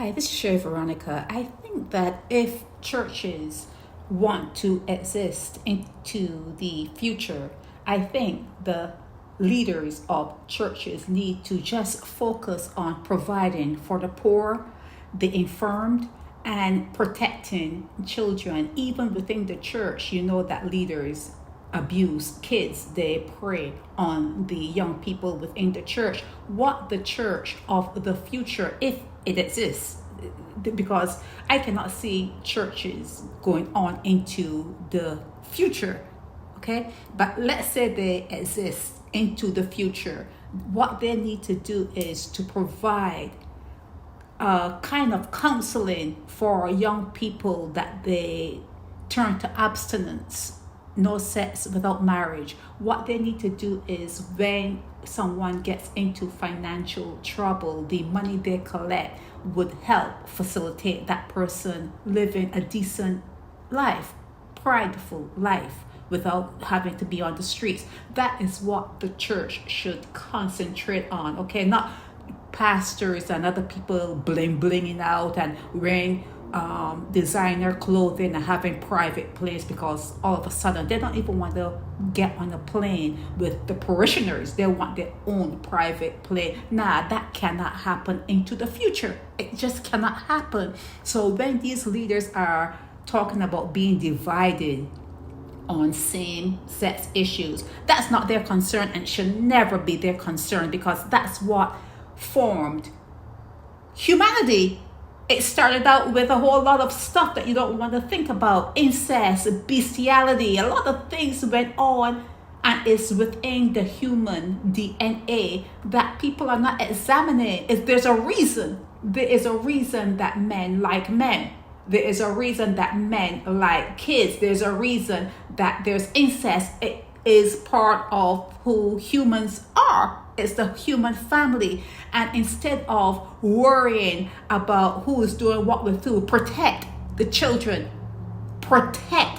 Hi, this is Shay Veronica. I think that if churches want to exist into the future, I think the leaders of churches need to just focus on providing for the poor, the infirmed, and protecting children. Even within the church, you know that leaders abuse kids. They prey on the young people within the church. What the church of the future, if it exists, because I cannot see churches going on into the future, okay? But let's say they exist into the future. What they need to do is to provide a kind of counseling for young people that they turn to abstinence, no sex without marriage. What they need to do is when someone gets into financial trouble, the money they collect would help facilitate that person living a decent life, prideful life, without having to be on the streets. That is what the church should concentrate on, okay? Not pastors and other people blinging out and wearing designer clothing and having private planes, because all of a sudden they don't even want to get on a plane with the parishioners. They want their own private plane. Nah, that cannot happen into the future. It just cannot happen. So when these leaders are talking about being divided on same-sex issues, that's not their concern and should never be their concern, because that's what formed humanity. It started out with a whole lot of stuff that you don't want to think about. Incest, bestiality, a lot of things went on, and it's within the human DNA that people are not examining. There's a reason. There is a reason that men like men. There is a reason that men like kids. There's a reason that there's incest. It is part of who humans are. It's the human family. And instead of worrying about who is doing what with who, protect the children. Protect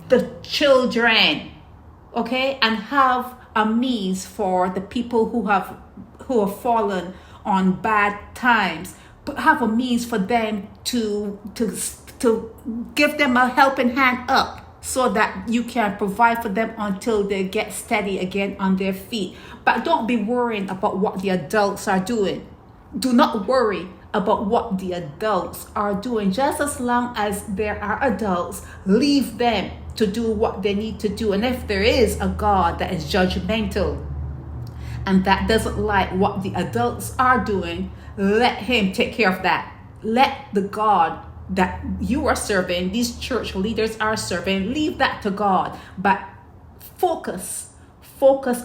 the children. Okay? And have a means for the people who have fallen on bad times. But have a means for them to give them a helping hand up, so that you can provide for them until they get steady again on their feet. But don't be worrying about what the adults are doing. Do not worry about what the adults are doing. Just as long as there are adults, leave them to do what they need to do. And if there is a God that is judgmental and that doesn't like what the adults are doing, let him take care of that. Let the God that you are serving, these church leaders are serving, leave that to God. But focus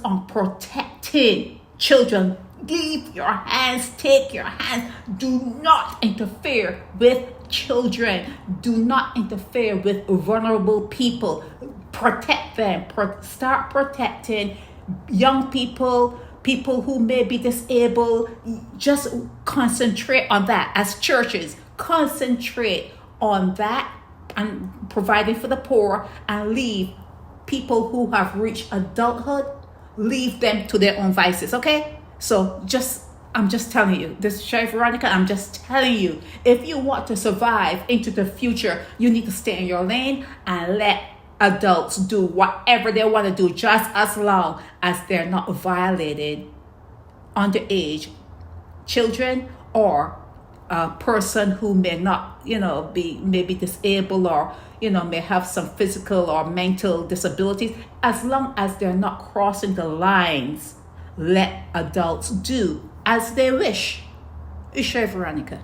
on protecting children. Leave your hands, take your hands. Do not interfere with children. Do not interfere with vulnerable people. Protect them. Start protecting young people, people who may be disabled. Just concentrate on that. As churches, concentrate on that and providing for the poor, and leave people who have reached adulthood, leave them to their own vices, okay? So I'm just telling you, this is Shay Veronica, I'm just telling you, if you want to survive into the future, you need to stay in your lane and let adults do whatever they want to do, just as long as they're not violated underage children or a person who may not, be maybe disabled, or, may have some physical or mental disabilities. As long as they're not crossing the lines, let adults do as they wish. It's Shay Veronica.